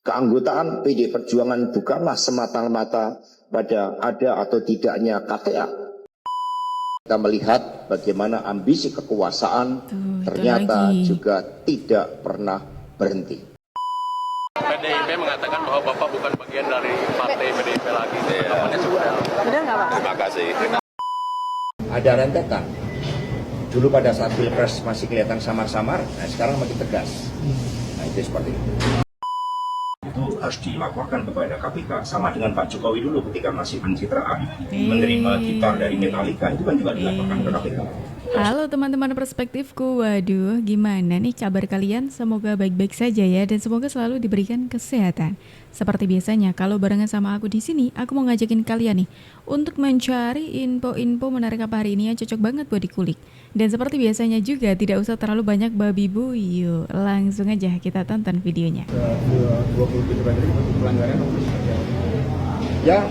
Keanggotaan PD Perjuangan bukanlah semata-mata pada ada atau tidaknya KTA. Kita melihat bagaimana ambisi kekuasaan ternyata juga tidak pernah berhenti. PDIP mengatakan bahwa Bapak bukan bagian dari partai PDIP lagi. Tanggapannya seperti apa? Benar nggak Pak? Terima kasih. Ada rentetan. Dulu pada saat Pilpres masih kelihatan samar-samar, nah sekarang makin tegas. Nah itu seperti itu. Itu harus dilaporkan kepada KPK, sama dengan Pak Jokowi dulu ketika masih pencitraan menerima gitar dari Metallica, itu kan juga dilaporkan ke KPK. Halo teman-teman perspektifku, waduh gimana nih kabar kalian? Semoga baik-baik saja ya dan semoga selalu diberikan kesehatan. Seperti biasanya kalau barengan sama aku di sini, aku mau ngajakin kalian nih untuk mencari info-info menarik apa hari ini yang cocok banget buat dikulik. Dan seperti biasanya juga tidak usah terlalu banyak babi bu, yuk langsung aja kita tonton videonya. 27 Februari untuk pelanggaran Ya,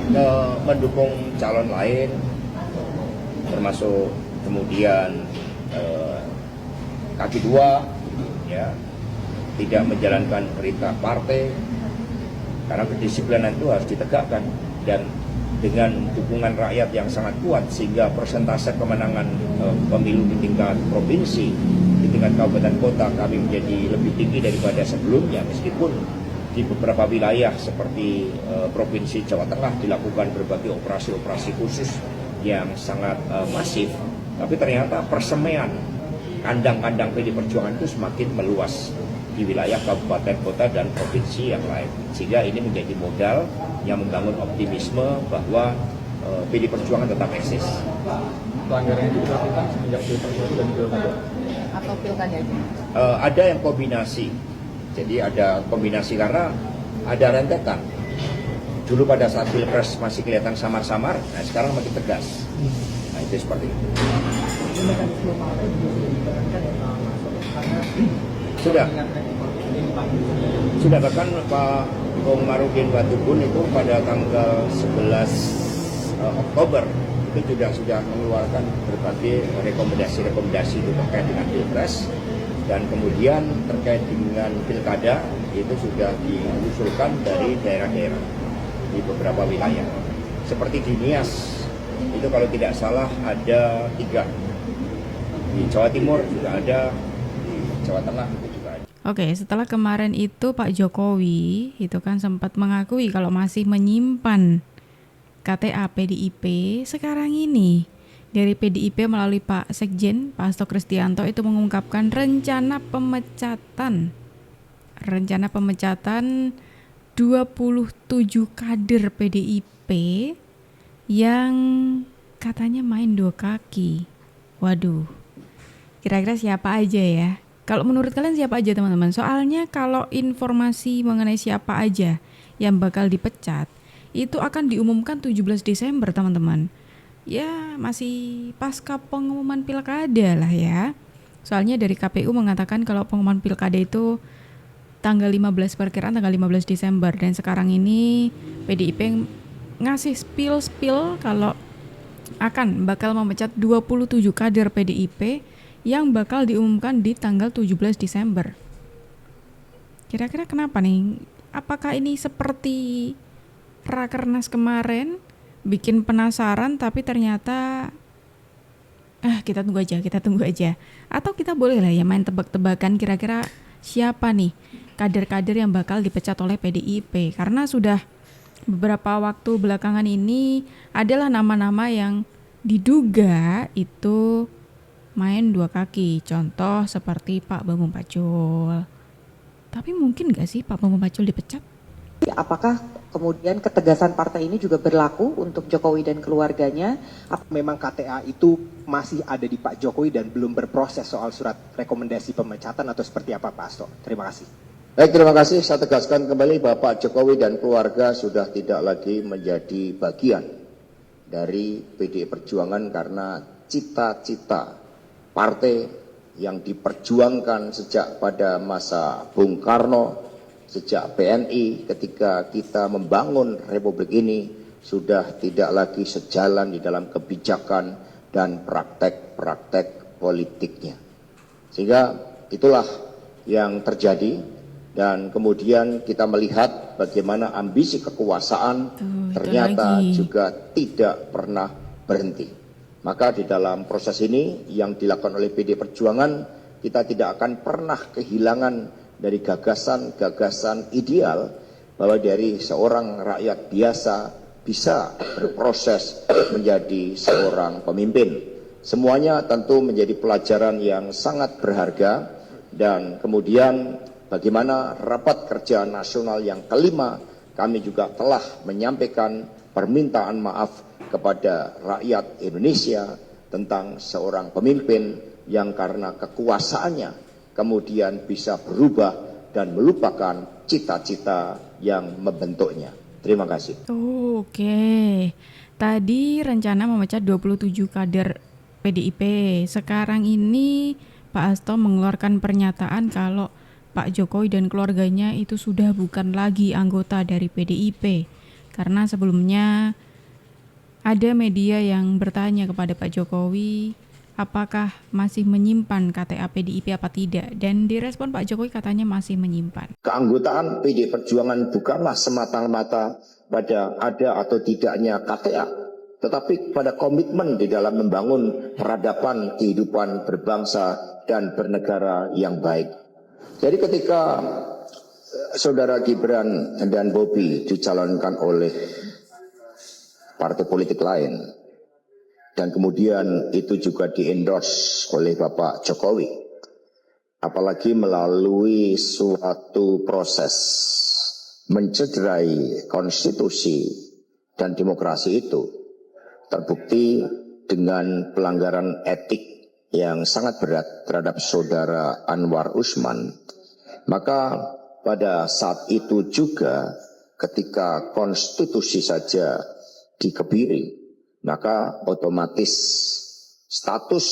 mendukung calon lain, termasuk kemudian kaki dua, ya, tidak menjalankan perintah partai, karena kedisiplinan itu harus ditegakkan, dan dengan dukungan rakyat yang sangat kuat sehingga persentase kemenangan pemilu di tingkat provinsi, di tingkat kabupaten kota kami menjadi lebih tinggi daripada sebelumnya, meskipun di beberapa wilayah seperti provinsi Jawa Tengah dilakukan berbagai operasi-operasi khusus yang sangat masif. Tapi ternyata persemaian kandang-kandang PD Perjuangan itu semakin meluas di wilayah kabupaten, kota, dan provinsi yang lain. Sehingga ini menjadi modal yang membangun optimisme bahwa PD Perjuangan tetap eksis. pelanggaran itu dilakukan semenjak Pilpres dan Pilkada. Atau pilkada aja? Ada yang kombinasi. Jadi ada kombinasi karena ada rentetan. Dulu pada saat Pilpres masih kelihatan samar-samar, nah sekarang makin tegas. Nah itu seperti itu. Sudah bahkan Pak Komarudin Watubun itu pada tanggal 11 Oktober itu sudah mengeluarkan berbagai rekomendasi itu terkait dengan Pilpres, dan kemudian terkait dengan Pilkada itu sudah diusulkan dari daerah-daerah di beberapa wilayah. Seperti di Nias itu kalau tidak salah ada 3, di Jawa Timur juga ada, di Jawa Tengah itu juga ada. Oke, setelah kemarin itu Pak Jokowi itu kan sempat mengakui kalau masih menyimpan KTA PDIP, sekarang ini dari PDIP melalui Pak Sekjen, Pak Hasto Kristianto itu mengungkapkan rencana pemecatan 27 kader PDIP yang katanya main 2 kaki. Waduh, kira-kira siapa aja ya? Kalau menurut kalian siapa aja teman-teman? Soalnya kalau informasi mengenai siapa aja yang bakal dipecat itu akan diumumkan 17 Desember teman-teman. Ya masih pasca pengumuman pilkada lah ya. Soalnya dari KPU mengatakan kalau pengumuman pilkada itu tanggal 15, perkiraan tanggal 15 Desember. Dan sekarang ini PDIP ngasih spill kalau akan bakal memecat 27 kader PDIP yang bakal diumumkan di tanggal 17 Desember. Kira-kira kenapa nih? Apakah ini seperti Rakernas kemarin, bikin penasaran tapi ternyata kita tunggu aja. Atau kita boleh lah ya main tebak-tebakan kira-kira siapa nih kader-kader yang bakal dipecat oleh PDIP, karena sudah beberapa waktu belakangan ini adalah nama-nama yang diduga itu main 2 kaki. Contoh seperti Pak Bambang Pacul. Tapi mungkin gak sih Pak Bambang Pacul dipecat? Apakah kemudian ketegasan partai ini juga berlaku untuk Jokowi dan keluarganya? Memang KTA itu masih ada di Pak Jokowi dan belum berproses soal surat rekomendasi pemecatan atau seperti apa Pak Hasto? Terima kasih. Baik, terima kasih. Saya tegaskan kembali bahwa Pak Jokowi dan keluarga sudah tidak lagi menjadi bagian dari PDI Perjuangan, karena cita-cita partai yang diperjuangkan sejak pada masa Bung Karno, sejak PNI ketika kita membangun Republik ini sudah tidak lagi sejalan di dalam kebijakan dan praktek-praktek politiknya. Sehingga itulah yang terjadi. Dan kemudian kita melihat bagaimana ambisi kekuasaan ternyata lagi. juga tidak pernah berhenti. Maka di dalam proses ini yang dilakukan oleh PD Perjuangan, kita tidak akan pernah kehilangan dari gagasan-gagasan ideal bahwa dari seorang rakyat biasa bisa berproses menjadi seorang pemimpin. Semuanya tentu menjadi pelajaran yang sangat berharga, dan kemudian bagaimana rapat kerja nasional yang kelima, kami juga telah menyampaikan permintaan maaf kepada rakyat Indonesia tentang seorang pemimpin yang karena kekuasaannya kemudian bisa berubah dan melupakan cita-cita yang membentuknya. Terima kasih. Oke. Tadi rencana memecat 27 kader PDIP. Sekarang ini Pak Hasto mengeluarkan pernyataan kalau Pak Jokowi dan keluarganya itu sudah bukan lagi anggota dari PDIP. Karena sebelumnya ada media yang bertanya kepada Pak Jokowi apakah masih menyimpan KTA PDIP apa tidak. Dan direspon Pak Jokowi katanya masih menyimpan. Keanggotaan PD Perjuangan bukanlah semata-mata pada ada atau tidaknya KTA, tetapi pada komitmen di dalam membangun peradaban kehidupan berbangsa dan bernegara yang baik. Jadi ketika Saudara Gibran dan Bobi dicalonkan oleh partai politik lain, dan kemudian itu juga di-endorse oleh Bapak Jokowi, apalagi melalui suatu proses mencederai konstitusi dan demokrasi itu, terbukti dengan pelanggaran etik yang sangat berat terhadap Saudara Anwar Usman, maka pada saat itu juga ketika konstitusi saja dikebiri, maka otomatis status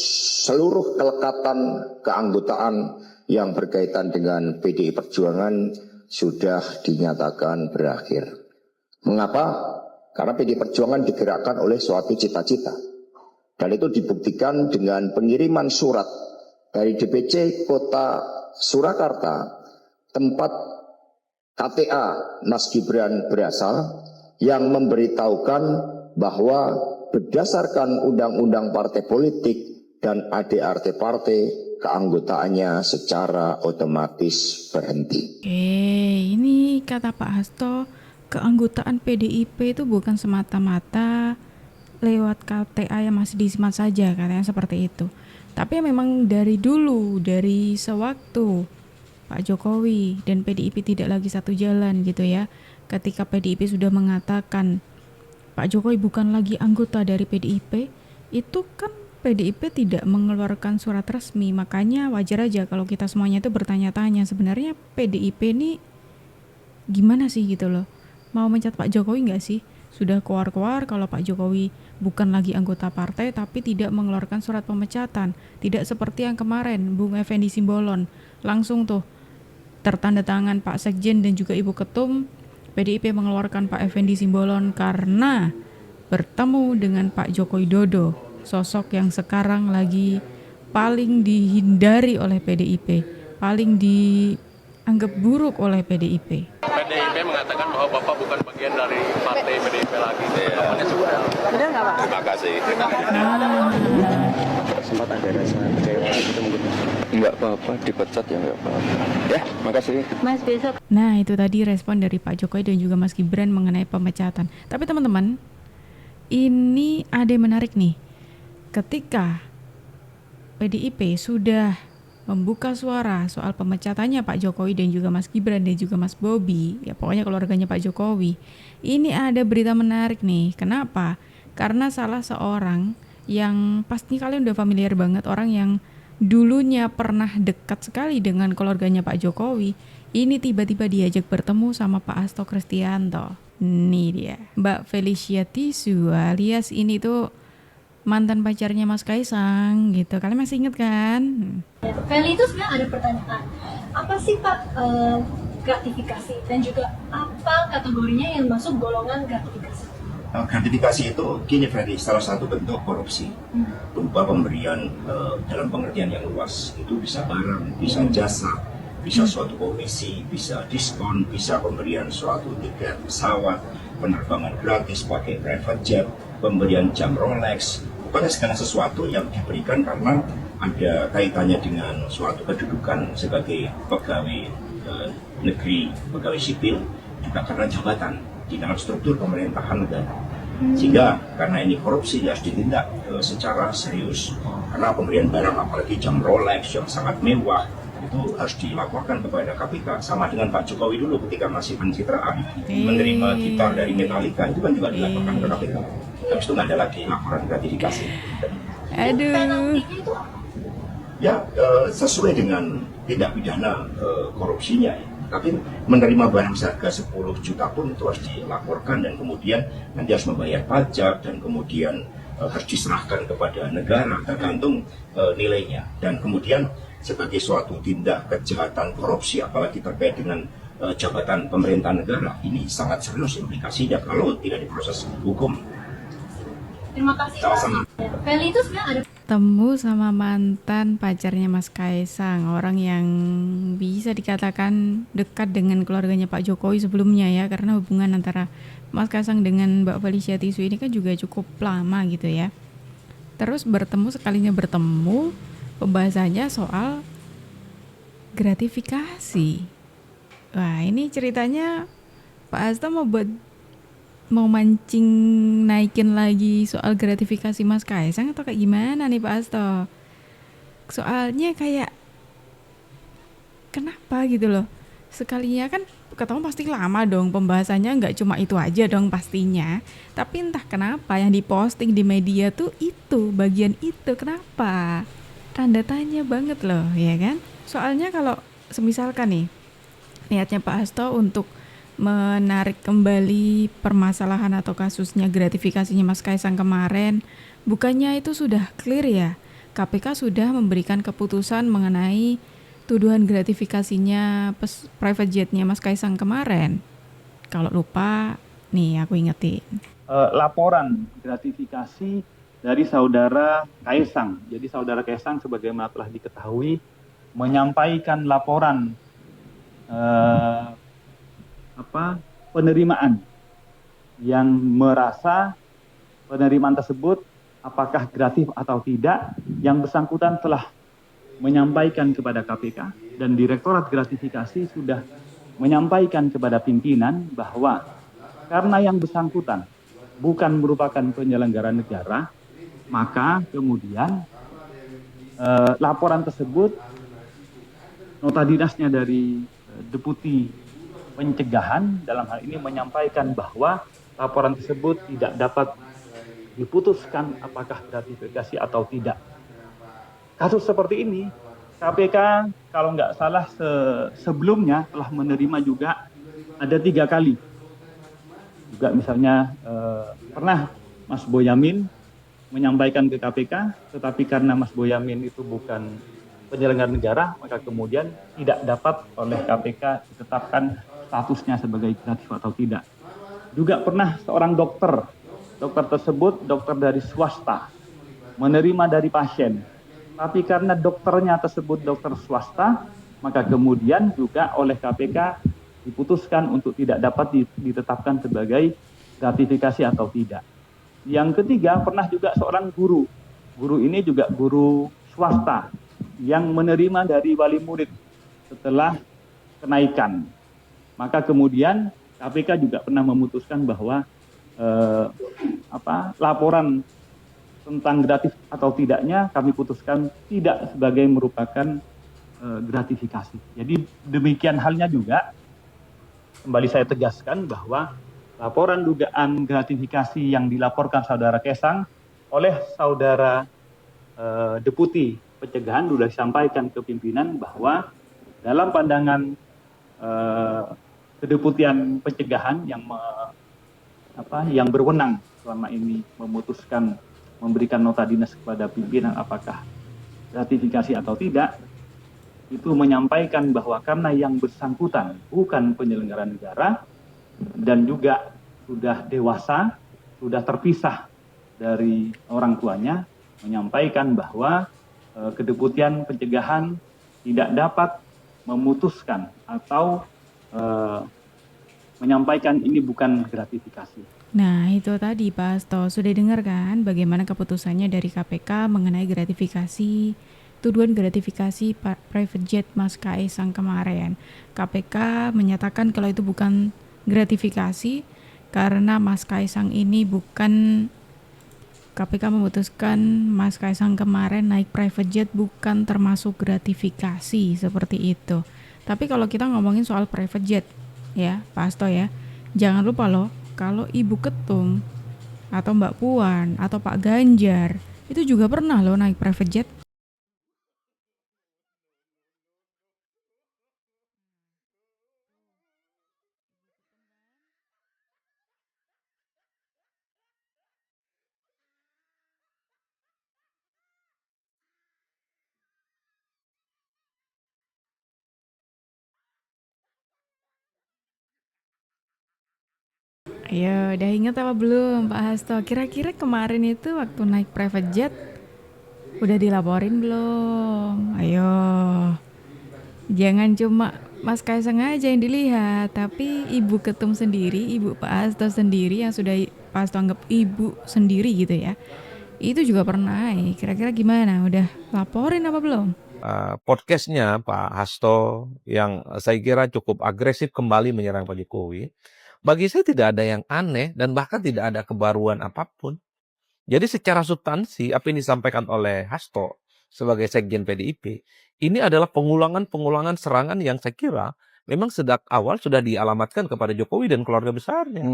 seluruh kelekatan keanggotaan yang berkaitan dengan PDI Perjuangan sudah dinyatakan berakhir. Mengapa? Karena PDI Perjuangan digerakkan oleh suatu cita-cita. Dan itu dibuktikan dengan pengiriman surat dari DPC Kota Surakarta, tempat KTA Mas Gibran berasal, yang memberitahukan bahwa berdasarkan undang-undang partai politik dan ADART partai, keanggotaannya secara otomatis berhenti. Oke, ini kata Pak Hasto, keanggotaan PDIP itu bukan semata-mata lewat KTA yang masih disimpan saja, katanya seperti itu. Tapi memang dari dulu, dari sewaktu Pak Jokowi dan PDIP tidak lagi satu jalan gitu ya. Ketika PDIP sudah mengatakan Pak Jokowi bukan lagi anggota dari PDIP, itu kan PDIP tidak mengeluarkan surat resmi. Makanya wajar aja kalau kita semuanya itu bertanya-tanya, sebenarnya PDIP ini gimana sih gitu loh. Mau mencat Pak Jokowi nggak sih? Sudah keluar-keluar kalau Pak Jokowi bukan lagi anggota partai tapi tidak mengeluarkan surat pemecatan. Tidak seperti yang kemarin Bung Effendi Simbolon, langsung tuh tertanda tangan Pak Sekjen dan juga Ibu Ketum, PDIP mengeluarkan Pak Effendi Simbolon karena bertemu dengan Pak Joko Widodo, sosok yang sekarang lagi paling dihindari oleh PDIP, paling dianggap buruk oleh PDIP. PDIP mengatakan bahwa Bapak bukan bagian dari partai PDIP lagi. Tanggapannya seperti apa? Benar nggak Pak? Terima kasih. Sempat ada rasa kecewa gitu mungkin. Enggak apa-apa, dipecat ya enggak apa-apa. Ya, makasih. Mas besok. Nah, itu tadi respon dari Pak Jokowi dan juga Mas Gibran mengenai pemecatan. Tapi teman-teman, ini ada yang menarik nih. Ketika PDIP sudah membuka suara soal pemecatannya Pak Jokowi dan juga Mas Gibran dan juga Mas Bobi, ya pokoknya keluarganya Pak Jokowi, ini ada berita menarik nih. Kenapa? Karena salah seorang yang pasti kalian udah familiar banget, orang yang dulunya pernah dekat sekali dengan keluarganya Pak Jokowi, ini tiba-tiba diajak bertemu sama Pak Hasto Kristianto. Nih dia, Mbak Felicia Tisu, alias ini tuh mantan pacarnya Mas Kaisang gitu. Kalian masih inget kan? Feli itu sebenarnya ada pertanyaan. Apa sih Pak gratifikasi dan juga apa kategorinya yang masuk golongan gratifikasi? Gratifikasi itu gini Ferry, salah satu bentuk korupsi berupa pemberian dalam pengertian yang luas. Itu bisa barang, bisa jasa, bisa suatu komisi, bisa diskon, bisa pemberian suatu tiket pesawat, penerbangan gratis pakai private jet, pemberian jam Rolex, pokoknya segala sesuatu yang diberikan karena ada kaitannya dengan suatu kedudukan sebagai pegawai negeri, pegawai sipil, juga karena jabatan di dalam struktur pemerintahan negara. Sehingga karena ini korupsi harus ditindak secara serius. Karena pemberian barang apalagi jam Rolex yang sangat mewah itu harus dilaporkan kepada KPK. Sama dengan Pak Jokowi dulu ketika masih pencitraan menerima gitar dari Metallica itu kan juga dilaporkan ke KPK. Habis itu nggak ada lagi laporan gratifikasi. Aduh. Ya sesuai dengan tindak pidana korupsinya. Tapi menerima barang seharga 10 juta pun itu harus dilaporkan dan kemudian nanti harus membayar pajak dan kemudian harus diserahkan kepada negara tergantung nilainya. Dan kemudian sebagai suatu tindak kejahatan korupsi apalagi terkait dengan jabatan pemerintahan negara, ini sangat serius implikasinya kalau tidak diproses hukum. Terima kasih. Sama-sama. Feli itu sebenarnya ada Temu sama mantan pacarnya Mas Kaisang, orang yang bisa dikatakan dekat dengan keluarganya Pak Jokowi sebelumnya ya, karena hubungan antara Mas Kaisang dengan Mbak Felicia Tisu ini kan juga cukup lama gitu ya. Terus sekalinya bertemu, pembahasannya soal gratifikasi. Wah, ini ceritanya Pak Hasto mau mancing naikin lagi soal gratifikasi Mas Kaisang atau kayak gimana nih Pak Hasto? Soalnya kayak kenapa gitu loh, sekalinya kan ketemu pasti lama dong pembahasannya, nggak cuma itu aja dong pastinya, tapi entah kenapa yang diposting di media tuh itu, bagian itu, kenapa? Tanda tanya banget loh ya kan. Soalnya kalau semisalkan nih niatnya Pak Hasto untuk menarik kembali permasalahan atau kasusnya gratifikasinya Mas Kaisang kemarin, bukannya itu sudah clear ya? KPK sudah memberikan keputusan mengenai tuduhan gratifikasinya private jetnya Mas Kaisang kemarin. Kalau lupa, nih aku ingetin. Laporan gratifikasi dari saudara Kaisang. Jadi saudara Kaisang sebagaimana telah diketahui menyampaikan laporan penerimaan yang merasa penerimaan tersebut apakah gratis atau tidak, yang bersangkutan telah menyampaikan kepada KPK dan Direktorat Gratifikasi sudah menyampaikan kepada pimpinan bahwa karena yang bersangkutan bukan merupakan penyelenggara negara, maka kemudian laporan tersebut nota dinasnya dari Deputi Pencegahan dalam hal ini menyampaikan bahwa laporan tersebut tidak dapat diputuskan apakah gratifikasi atau tidak. Kasus seperti ini KPK kalau nggak salah sebelumnya telah menerima juga ada 3 kali. Juga misalnya pernah Mas Boyamin menyampaikan ke KPK, tetapi karena Mas Boyamin itu bukan penyelenggara negara, maka kemudian tidak dapat oleh KPK ditetapkan statusnya sebagai gratis atau tidak. Juga pernah seorang dokter tersebut dokter dari swasta, menerima dari pasien, tapi karena dokternya tersebut dokter swasta, maka kemudian juga oleh KPK diputuskan untuk tidak dapat ditetapkan sebagai gratifikasi atau tidak. Yang ketiga, pernah juga seorang guru ini juga guru swasta yang menerima dari wali murid setelah kenaikan. Maka kemudian KPK juga pernah memutuskan bahwa laporan tentang gratis atau tidaknya kami putuskan tidak sebagai merupakan gratifikasi. Jadi demikian halnya juga, kembali saya tegaskan bahwa laporan dugaan gratifikasi yang dilaporkan saudara Kaisang oleh saudara Deputi Pencegahan sudah disampaikan ke pimpinan bahwa dalam pandangan Kedeputian Pencegahan yang berwenang selama ini memutuskan memberikan nota dinas kepada pimpinan apakah gratifikasi atau tidak, itu menyampaikan bahwa karena yang bersangkutan bukan penyelenggara negara dan juga sudah dewasa, sudah terpisah dari orang tuanya, menyampaikan bahwa Kedeputian Pencegahan tidak dapat memutuskan atau menyampaikan ini bukan gratifikasi. Nah, itu tadi Pak Hasto, sudah dengar kan bagaimana keputusannya dari KPK mengenai gratifikasi, tuduhan gratifikasi private jet Mas Kaisang kemarin. KPK menyatakan kalau itu bukan gratifikasi karena Mas Kaisang ini bukan, KPK memutuskan Mas Kaisang kemarin naik private jet bukan termasuk gratifikasi, seperti itu. Tapi kalau kita ngomongin soal private jet, ya Pak Hasto ya, jangan lupa loh, kalau Ibu Ketum atau Mbak Puan atau Pak Ganjar itu juga pernah loh naik private jet. Ayo, udah inget apa belum Pak Hasto? Kira-kira kemarin itu waktu naik private jet udah dilaporin belum? Ayo, jangan cuma Mas Kaisang aja yang dilihat, tapi Ibu Ketum sendiri, Ibu Pak Hasto sendiri yang sudah Pak Hasto anggap ibu sendiri gitu ya, itu juga pernah naik. Kira-kira gimana? Udah laporin apa belum? Podcastnya Pak Hasto yang saya kira cukup agresif kembali menyerang Pak Jokowi, bagi saya tidak ada yang aneh dan bahkan tidak ada kebaruan apapun. Jadi secara substansi apa yang disampaikan oleh Hasto sebagai Sekjen PDIP, ini adalah pengulangan serangan yang saya kira memang sejak awal sudah dialamatkan kepada Jokowi dan keluarga besarnya.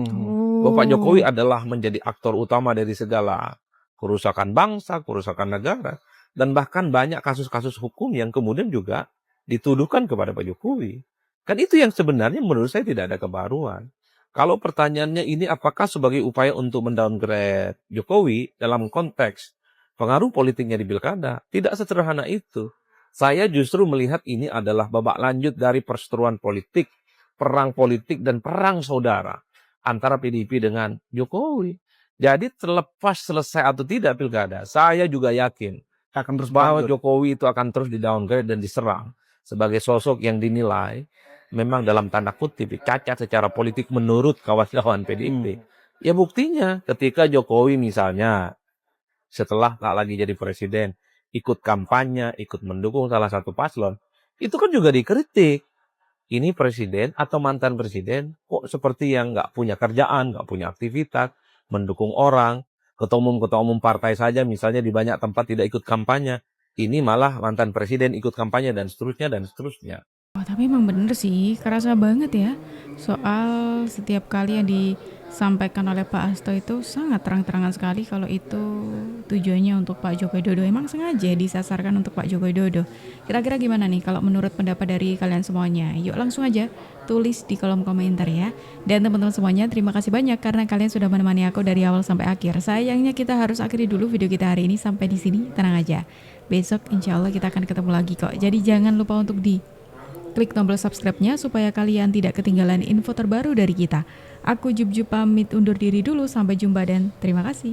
Bapak Jokowi adalah menjadi aktor utama dari segala kerusakan bangsa, kerusakan negara, dan bahkan banyak kasus-kasus hukum yang kemudian juga dituduhkan kepada Pak Jokowi. Kan itu yang sebenarnya menurut saya tidak ada kebaruan. Kalau pertanyaannya ini apakah sebagai upaya untuk mendowngrade Jokowi dalam konteks pengaruh politiknya di pilkada, tidak sederhana itu. Saya justru melihat ini adalah babak lanjut dari perseteruan politik, perang politik dan perang saudara antara PDIP dengan Jokowi. Jadi terlepas selesai atau tidak pilkada, saya juga yakin Akan terus bahwa berlanjut. Jokowi itu akan terus di-downgrade dan diserang sebagai sosok yang dinilai memang dalam tanda kutip cacat secara politik menurut kawan-kawan PDIP. Ya buktinya ketika Jokowi misalnya setelah tak lagi jadi presiden, ikut kampanye, ikut mendukung salah satu paslon, itu kan juga dikritik. Ini presiden atau mantan presiden kok seperti yang nggak punya kerjaan, nggak punya aktivitas, mendukung orang, ketua umum partai saja misalnya di banyak tempat tidak ikut kampanye, ini malah mantan presiden ikut kampanye dan seterusnya dan seterusnya. Oh, tapi emang bener sih, kerasa banget ya soal setiap kali yang disampaikan oleh Pak Hasto itu sangat terang-terangan sekali kalau itu tujuannya untuk Pak Joko Widodo. Emang sengaja disasarkan untuk Pak Joko Widodo. Kira-kira gimana nih kalau menurut pendapat dari kalian semuanya? Yuk langsung aja tulis di kolom komentar ya. Dan teman-teman semuanya, terima kasih banyak karena kalian sudah menemani aku dari awal sampai akhir. Sayangnya kita harus akhiri dulu video kita hari ini sampai di sini. Tenang aja, besok insya Allah kita akan ketemu lagi kok. Jadi jangan lupa untuk klik tombol subscribe-nya supaya kalian tidak ketinggalan info terbaru dari kita. Aku Jub pamit undur diri dulu, sampai jumpa dan terima kasih.